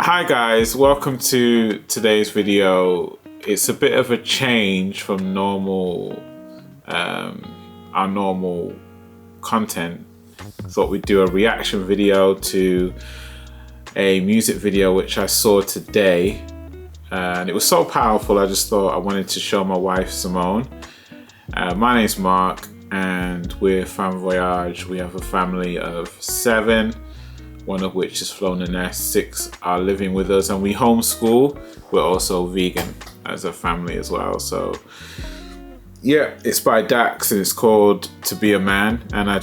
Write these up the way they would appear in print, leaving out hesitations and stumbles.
Hi guys, welcome to today's video. It's a bit of a change from our normal content. Thought we'd do a reaction video to a music video which I saw today, and it was so powerful I just thought I wanted to show my wife Simone. My name's Mark and we're Femme Voyage. We have a family of 7, one of which has flown the nest, 6 are living with us, and we homeschool. We're also vegan as a family as well. So yeah, it's by Dax and it's called To Be a Man, and I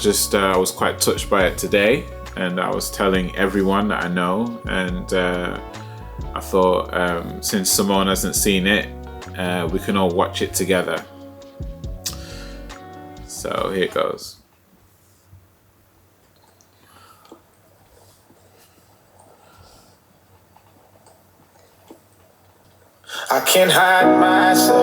was quite touched by it today, and I was telling everyone that I know, and I thought since Simone hasn't seen it, we can all watch it together. So here it goes. I can't hide myself.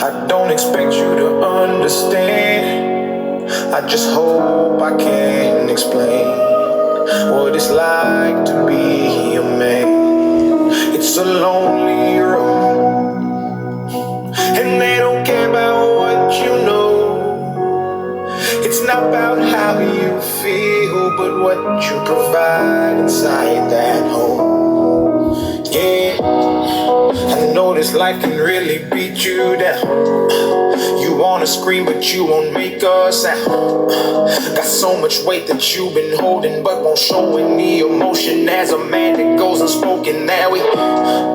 I don't expect you to understand. I just hope I can explain what it's like to be a man. It's a lonely road, and they don't care about what you know. It's not about how you feel, but what you provide inside that home. Yeah, I know this life can really beat you down. You wanna scream but you won't make a sound. Got so much weight that you've been holding but won't show any emotion. As a man that goes unspoken, that we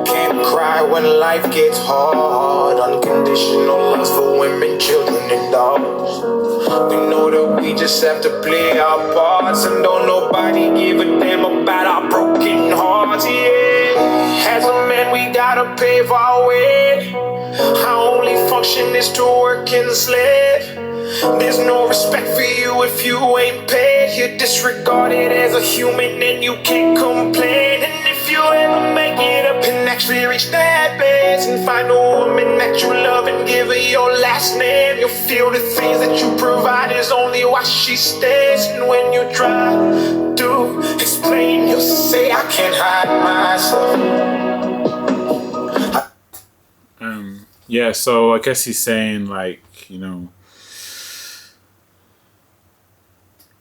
can't cry when life gets hard. Unconditional loves for women, children and dogs. We know that we just have to play our parts, and don't nobody give a damn about our broken hearts. Yeah, as a man we gotta pave our way. Our only function is to work and slave. There's no respect for you if you ain't paid. You're disregarded as a human and you can't complain. And if you ever make it up and actually reach that place and find a woman that you love and give her your last name, you'll feel the things that you provide is only why she stays. And when you try to explain, you'll say I can't hide myself. Yeah, so I guess he's saying, like,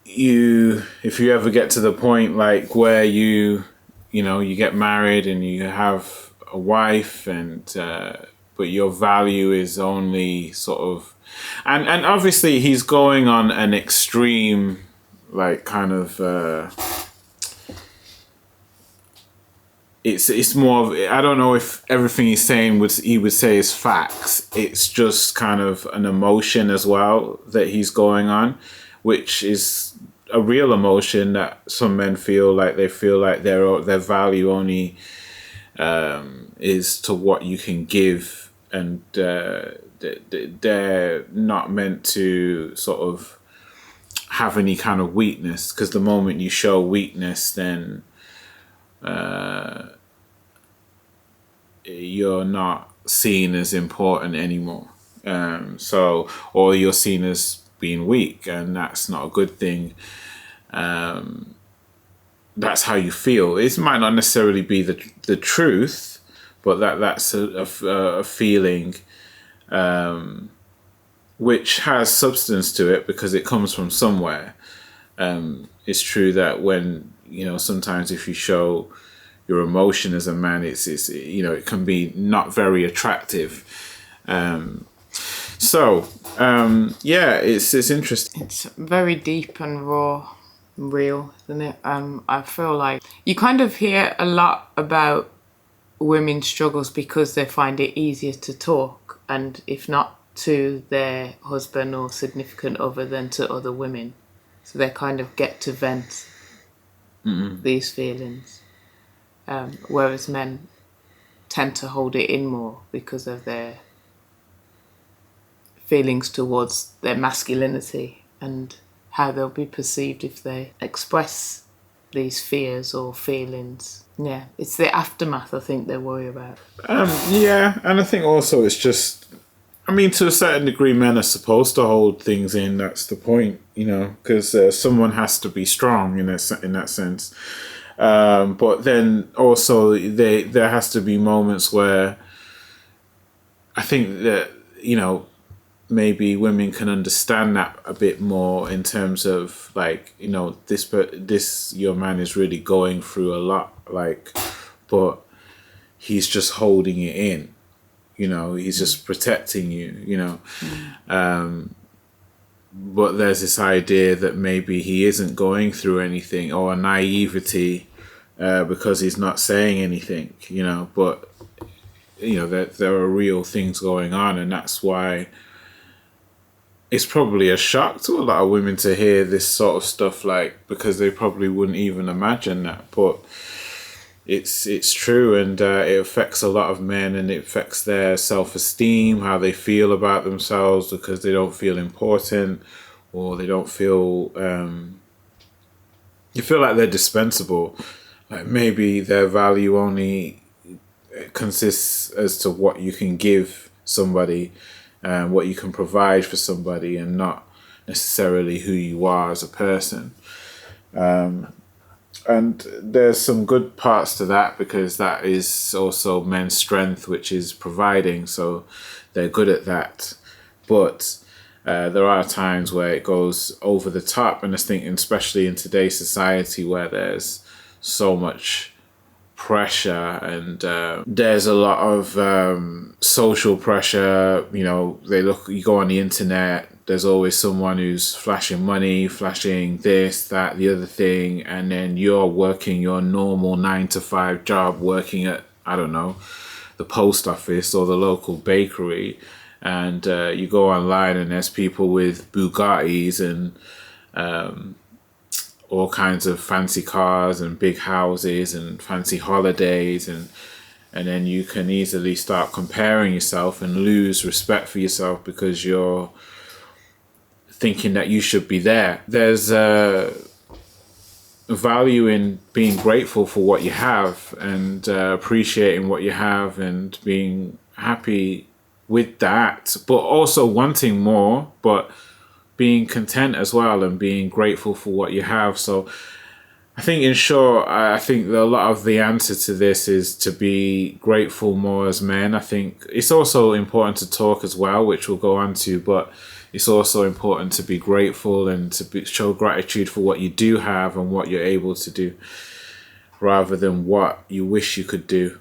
if you ever get to the point like where you get married and you have a wife, and but your value is only sort of, and obviously he's going on an extreme, like, kind of it's more of, I don't know if everything he's saying he would say is facts. It's just kind of an emotion as well that he's going on, which is a real emotion that some men feel like their value only is to what you can give, and they're not meant to sort of have any kind of weakness, because the moment you show weakness, then you're not seen as important anymore. Or you're seen as being weak, and that's not a good thing. That's how you feel. It might not necessarily be the truth, but that's a feeling which has substance to it because it comes from somewhere. It's true that when, sometimes if you show your emotion as a man, it can be not very attractive. It's interesting. It's very deep and raw and real, isn't it? I feel like you kind of hear a lot about women's struggles because they find it easier to talk, and if not to their husband or significant other, than to other women. So they kind of get to vent these feelings. Whereas men tend to hold it in more because of their feelings towards their masculinity and how they'll be perceived if they express these fears or feelings. Yeah, it's the aftermath I think they worry about. And I think also it's just, to a certain degree, men are supposed to hold things in. That's the point, because someone has to be strong in that sense. But then also there has to be moments where I think that, maybe women can understand that a bit more in terms of like, this your man is really going through a lot, like, but he's just holding it in, he's just protecting you. But there's this idea that maybe he isn't going through anything, or a naivety because he's not saying anything, but there are real things going on, and that's why it's probably a shock to a lot of women to hear this sort of stuff, like, because they probably wouldn't even imagine that. But it's true, and it affects a lot of men, and it affects their self-esteem, how they feel about themselves, because they don't feel important, or they don't feel you feel like they're dispensable, like maybe their value only consists as to what you can give somebody, what you can provide for somebody, and not necessarily who you are as a person. And there's some good parts to that, because that is also men's strength, which is providing, so they're good at that. But there are times where it goes over the top, and I think especially in today's society where there's so much pressure, and there's a lot of social pressure. You go on the internet, there's always someone who's flashing money, flashing this, that, the other thing, and then you're working your normal 9-to-5 job, working at, I don't know, the post office or the local bakery, and you go online and there's people with Bugattis and all kinds of fancy cars and big houses and fancy holidays, and then you can easily start comparing yourself and lose respect for yourself because you're thinking that you should be there. There's value in being grateful for what you have, and appreciating what you have, and being happy with that, but also wanting more, but being content as well, and being grateful for what you have. So I think, in short, I think that a lot of the answer to this is to be grateful more as men. I think it's also important to talk as well, which we'll go on to, but it's also important to be grateful and to show gratitude for what you do have and what you're able to do, rather than what you wish you could do.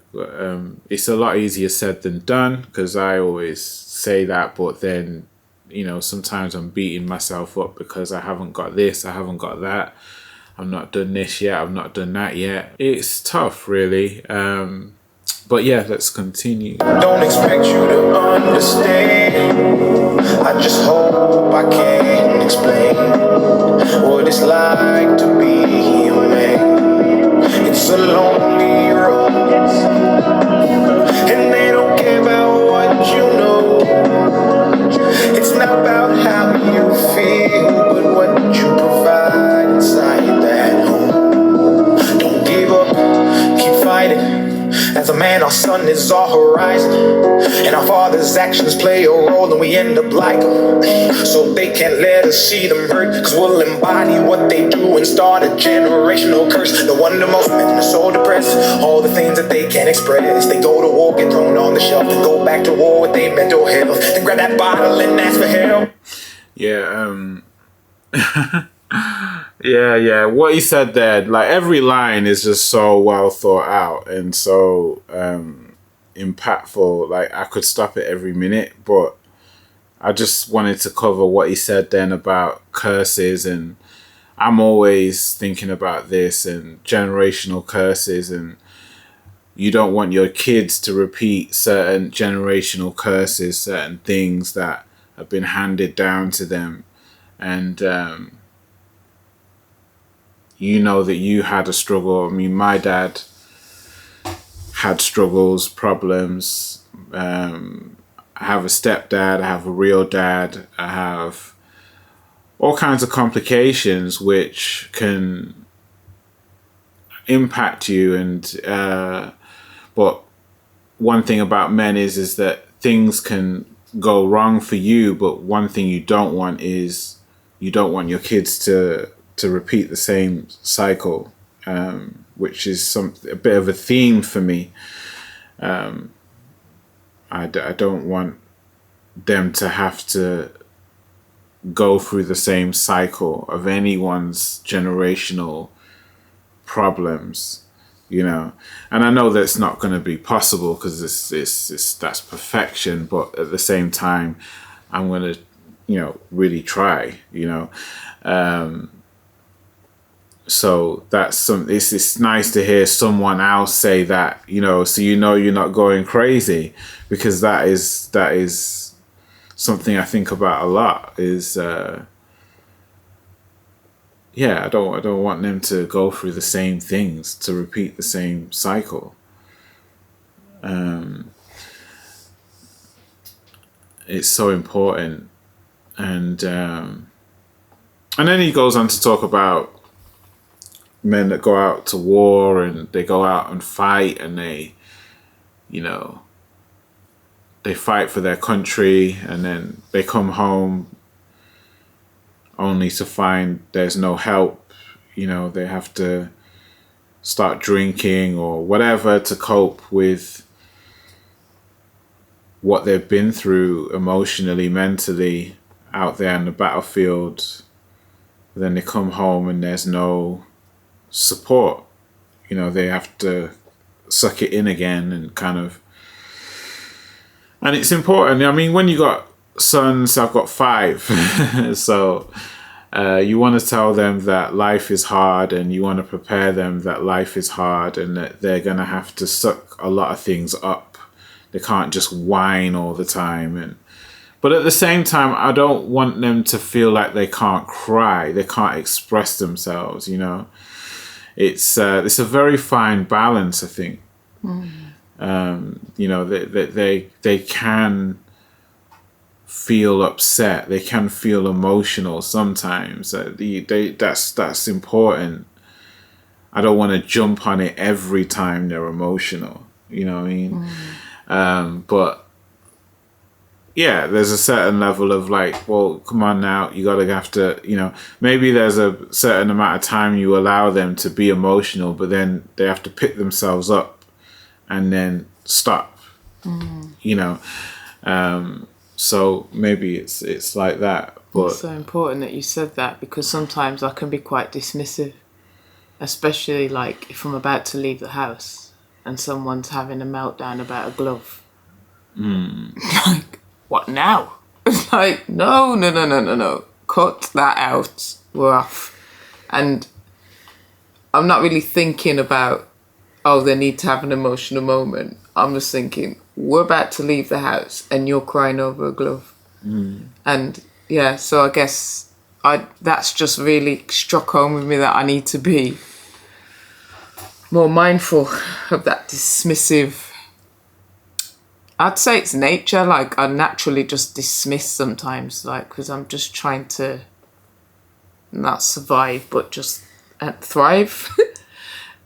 It's a lot easier said than done, because I always say that, but then, sometimes I'm beating myself up because I haven't got this, I haven't got that, I've not done this yet, I've not done that yet. It's tough, really. But yeah, let's continue. Don't expect you to understand. I just hope I can explain what it's like to be a man. It's a lonely road, and they don't care about what you know. It's not about how you feel, but what you provide inside that home. Don't give up, keep fighting. As a man, our sun is our horizon, and our father's actions play a role, and we end up like them. So they can't let us see them hurt, cause we'll embody what they do and start a generational curse. No wonder most men are so depressed, all the things that they can't express. They go to war, get thrown on the shelf, then go back to war with their mental health, then grab that bottle and ask for help. Yeah, yeah. What he said there, like, every line is just so well thought out and so impactful. Like, I could stop it every minute, but I just wanted to cover what he said then about curses, and I'm always thinking about this, and generational curses, and you don't want your kids to repeat certain generational curses, certain things that have been handed down to them, and that you had a struggle. I mean, my dad had struggles, problems. I have a stepdad, I have a real dad, I have all kinds of complications which can impact you. And but one thing about men is that things can go wrong for you, but one thing you don't want is you don't want your kids to repeat the same cycle. which is a bit of a theme for me. I don't want them to have to go through the same cycle of anyone's generational problems, you know. And I know that's not going to be possible because that's perfection, but at the same time, I'm going to, you know, really try, you know. So that's it's nice to hear someone else say that, you know, so you know you're not going crazy, because that is something I think about a lot. Is I don't want them to go through the same things, to repeat the same cycle. It's so important, and then he goes on to talk about men that go out to war and they go out and fight, and they, you know, they fight for their country, and then they come home only to find there's no help. You know, they have to start drinking or whatever to cope with what they've been through emotionally, mentally, out there on the battlefield. Then they come home and there's no support. You know, they have to suck it in again and kind of. And it's important. I mean, when you got sons, I've got 5. So you want to tell them that life is hard, and you want to prepare them that life is hard, and that they're going to have to suck a lot of things up. They can't just whine all the time. But at the same time, I don't want them to feel like they can't cry, they can't express themselves, you know. It's a very fine balance, I think. You know, they can feel upset, they can feel emotional sometimes. That's important. I don't want to jump on it every time they're emotional. You know what I mean? But yeah, there's a certain level of like, well, come on now, you gotta have to, you know, maybe there's a certain amount of time you allow them to be emotional, but then they have to pick themselves up and then stop, you know. So maybe it's like that. But it's so important that you said that, because sometimes I can be quite dismissive, especially like if I'm about to leave the house and someone's having a meltdown about a glove. Like, what now? It's like, no. Cut that out. We're off. And I'm not really thinking about, oh, they need to have an emotional moment. I'm just thinking, we're about to leave the house and you're crying over a glove. And yeah, so I guess that's just really struck home with me, that I need to be more mindful of that dismissive. I'd say it's nature. Like, I naturally just dismiss sometimes, like, because I'm just trying to not survive, but just thrive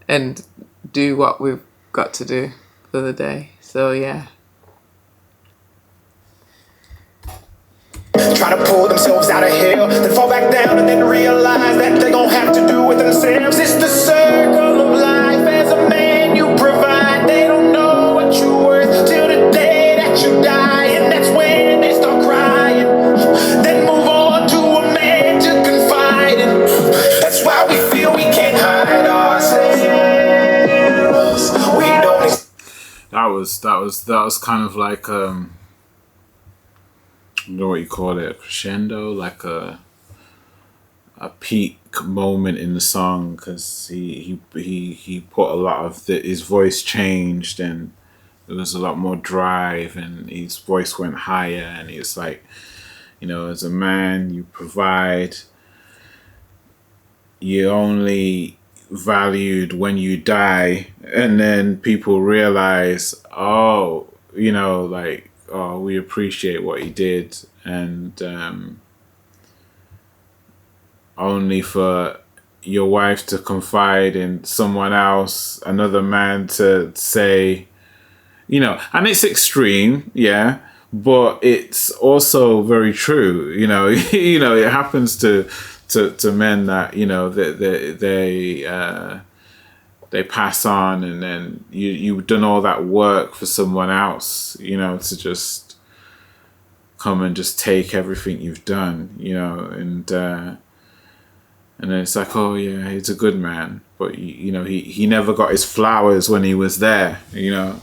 and do what we've got to do for the day. So yeah. Try to pull themselves out of hell, then fall back down and then realize that they're gonna have to do with themselves. It's the circle of life. As a man, you provide. They don't know what you're worth till the day that you die, and that's when they start crying. Then move on to a man to confide in. That's why we feel we can't hide ourselves. We don't. That was kind of like I don't know what you call it, a crescendo, like a peak moment in the song, because he put a lot of his voice changed, and there was a lot more drive, and his voice went higher, and it's like, you know, as a man, you provide. You only valued when you die, and then people realize, oh, you know, like, oh, we appreciate what he did, and only for your wife to confide in someone else, another man, to say, you know, and it's extreme, yeah, but it's also very true, you know. You know, it happens to men that, you know, they they pass on, and then you've done all that work for someone else, to just come and just take everything you've done, and then it's like, oh yeah, he's a good man, but he never got his flowers when he was there, and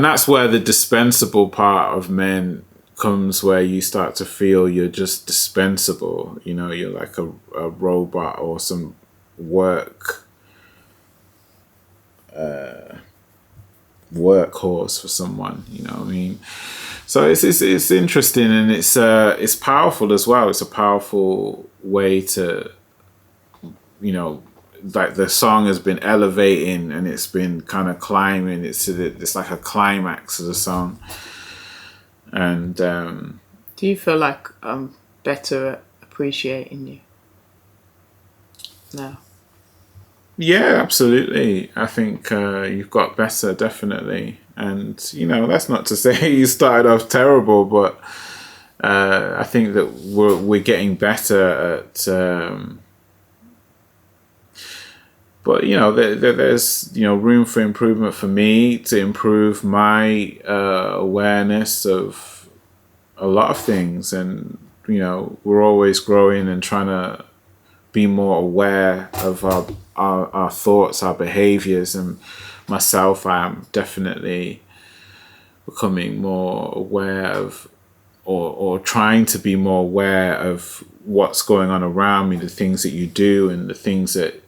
that's where the dispensable part of men comes, where you start to feel you're just dispensable, you're like a robot or some workhorse for someone, what I mean? So it's interesting, and it's powerful as well. It's a powerful way to, like the song has been elevating and it's been kind of climbing. It's like a climax of the song. And do you feel like I'm better at appreciating you now? Yeah, absolutely. I think you've got better, definitely. And, that's not to say you started off terrible, but I think that we're getting better at... but, there's, room for improvement for me to improve my awareness of a lot of things. And, we're always growing and trying to be more aware of our thoughts, our behaviors, and myself, I'm definitely becoming more aware of, or trying to be more aware of what's going on around me, the things that you do and the things that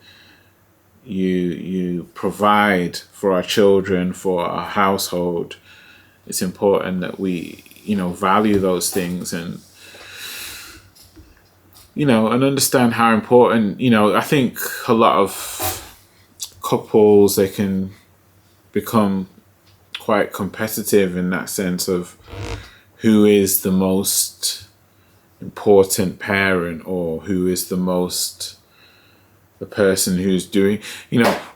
you provide for our children, for our household. It's important that we, value those things and and understand how important, I think a lot of couples, they can become quite competitive in that sense of who is the most important parent, or who is the person who's doing,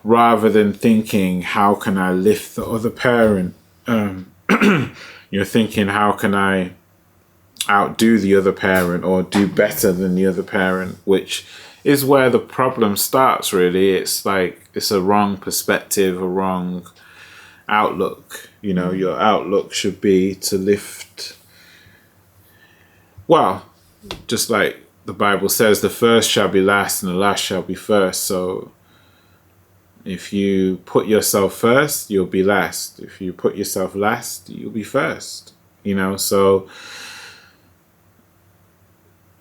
rather than thinking, how can I lift the other parent? You're thinking, how can I outdo the other parent or do better than the other parent, which is where the problem starts, really. It's like, it's a wrong perspective, a wrong outlook. Your outlook should be to lift, well, just like the Bible says, the first shall be last and the last shall be first. So if you put yourself first, you'll be last. If you put yourself last, you'll be first. So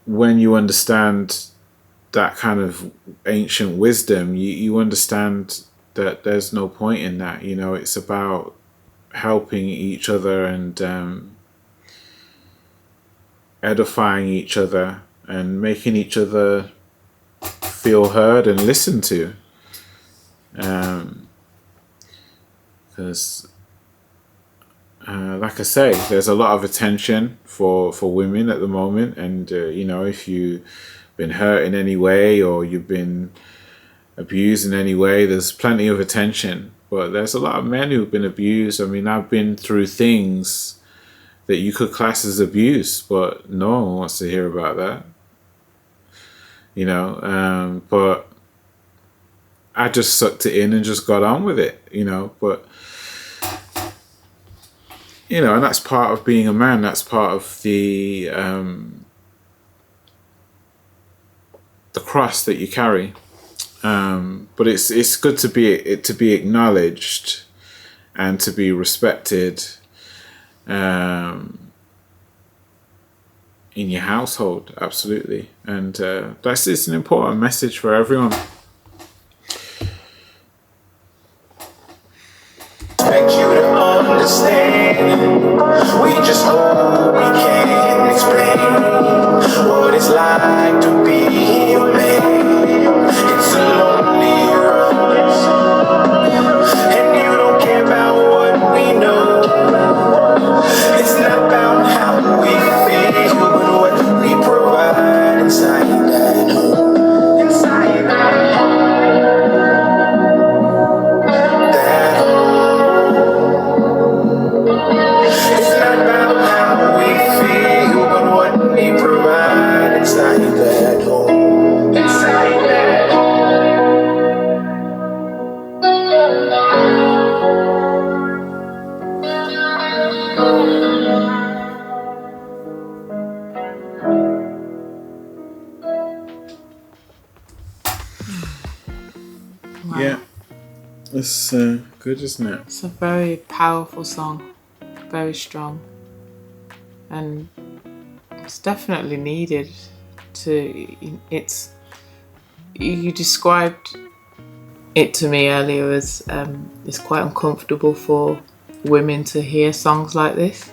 when you understand that kind of ancient wisdom, you understand that there's no point in that. It's about helping each other and edifying each other and making each other feel heard and listened to. Because like I say, there's a lot of attention for women at the moment, and if you've been hurt in any way or you've been abused in any way, there's plenty of attention. But there's a lot of men who've been abused. I mean, I've been through things that you could class as abuse, but no one wants to hear about that. But I just sucked it in and just got on with it, but and that's part of being a man. That's part of the cross that you carry. But it's good to be acknowledged and to be respected in your household, absolutely. And it's an important message for everyone. Expect you to understand. We just hope we can explain what it's like to be a man. It's a lonely road, and you don't care about what we know. It's not about how we feel, but what we provide inside that home. Inside that home. It's not about how we Yeah, it's good, isn't it? It's a very powerful song, very strong, and it's definitely needed. You described it to me earlier as it's quite uncomfortable for women to hear songs like this.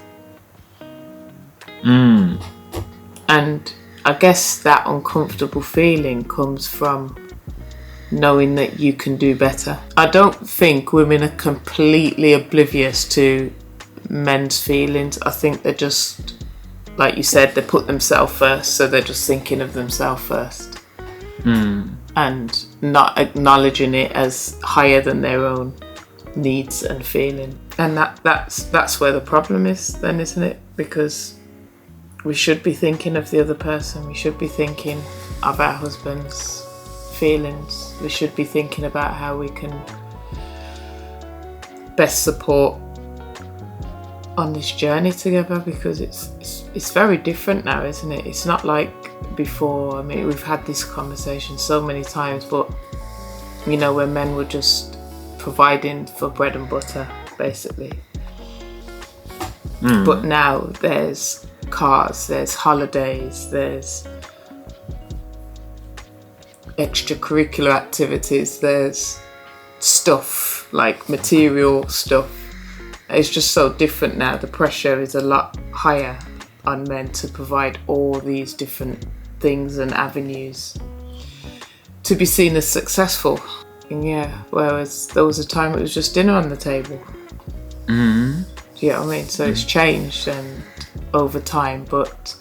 And I guess that uncomfortable feeling comes from knowing that you can do better. I don't think women are completely oblivious to men's feelings. I think they're just, like you said, they put themselves first, so they're just thinking of themselves first. And not acknowledging it as higher than their own needs and feeling. And that's where the problem is then, isn't it? Because we should be thinking of the other person. We should be thinking of our husband's feelings. We should be thinking about how we can best support on this journey together, because it's very different now, isn't it? It's not like before. I mean, we've had this conversation so many times, but you know, where men were just providing for bread and butter, basically. But now there's cars, there's holidays, there's extracurricular activities, there's stuff, like material stuff. It's just so different now. The pressure is a lot higher on men to provide all these different things and avenues to be seen as successful. And yeah, whereas there was a time it was just dinner on the table. Do you know what I mean? So it's changed and over time, but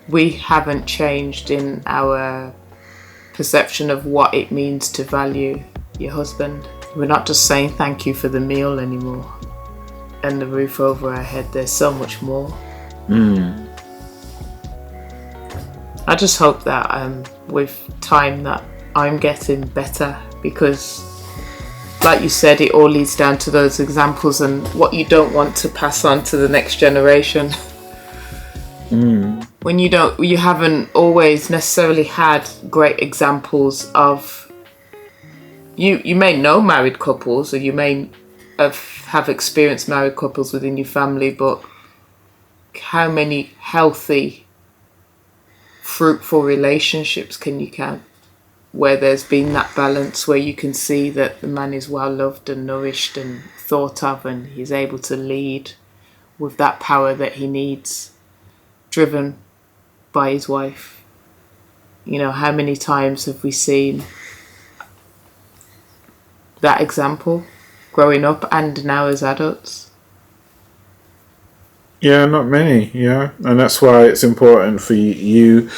we haven't changed in our perception of what it means to value your husband. We're not just saying thank you for the meal anymore and the roof over our head. There's so much more. I just hope that with time that I'm getting better, because like you said, it all leads down to those examples and what you don't want to pass on to the next generation. When you haven't always necessarily had great examples of, you may know married couples, or you may have experienced married couples within your family, but how many healthy, fruitful relationships can you count where there's been that balance, where you can see that the man is well loved and nourished and thought of, and he's able to lead with that power that he needs, driven by his wife? You know, how many times have we seen that example growing up and now as adults? Yeah, not many. Yeah, and that's why it's important for you.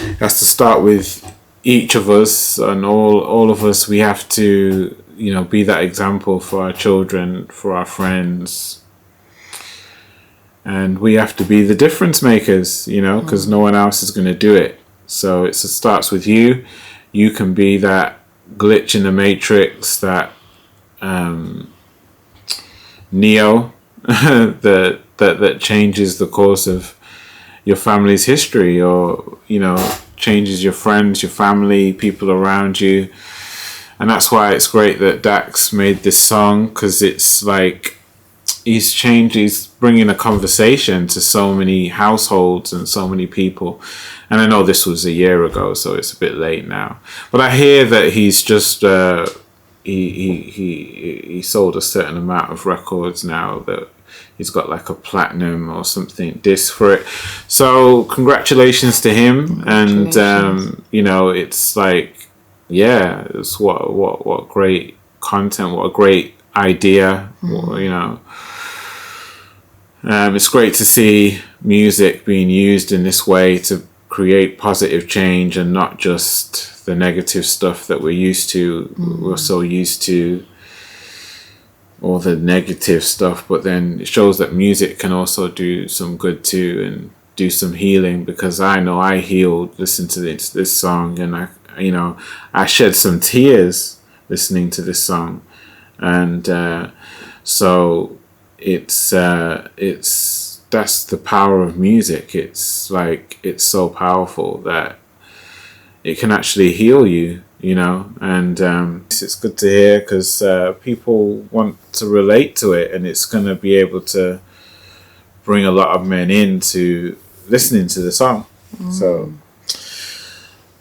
It has to start with each of us, and all of us. We have to, you know, be that example for our children, for our friends, and we have to be the difference makers. You know, because no one else is going to do it. So it starts with you. You can be that glitch in the matrix, that Neo that changes the course of your family's history, or you know, changes your friends, your family, people around you. And that's why it's great that Dax made this song, because it's like he's bringing a conversation to so many households and so many people. And I know this was a year ago, so it's a bit late now, but I hear that he's just he sold a certain amount of records now, that he's got like a platinum or something disc for it. So congratulations to him. And you know, it's like, yeah, it's what great content, what a great idea. You know, it's great to see music being used in this way to create positive change, and not just the negative stuff that we're used to. We're so used to all the negative stuff, but then it shows that music can also do some good too, and do some healing, because I know I healed listening to this song, and I shed some tears listening to this song. And so it's that's the power of music. It's like, it's so powerful that it can actually heal you. you know, and it's good to hear because people want to relate to it, and it's going to be able to bring a lot of men into listening to the song. So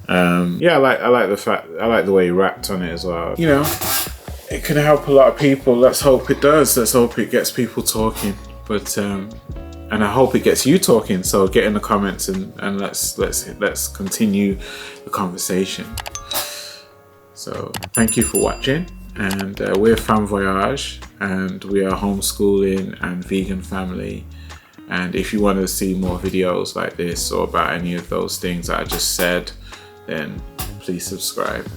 yeah, I like the way he rapped on it as well. You know, it can help a lot of people. Let's hope it does. Let's hope it gets people talking. But and I hope it gets you talking. So get in the comments and let's continue the conversation. So thank you for watching, and we're Femme Voyage, and we are homeschooling and vegan family. And if you want to see more videos like this or about any of those things that I just said, then please subscribe.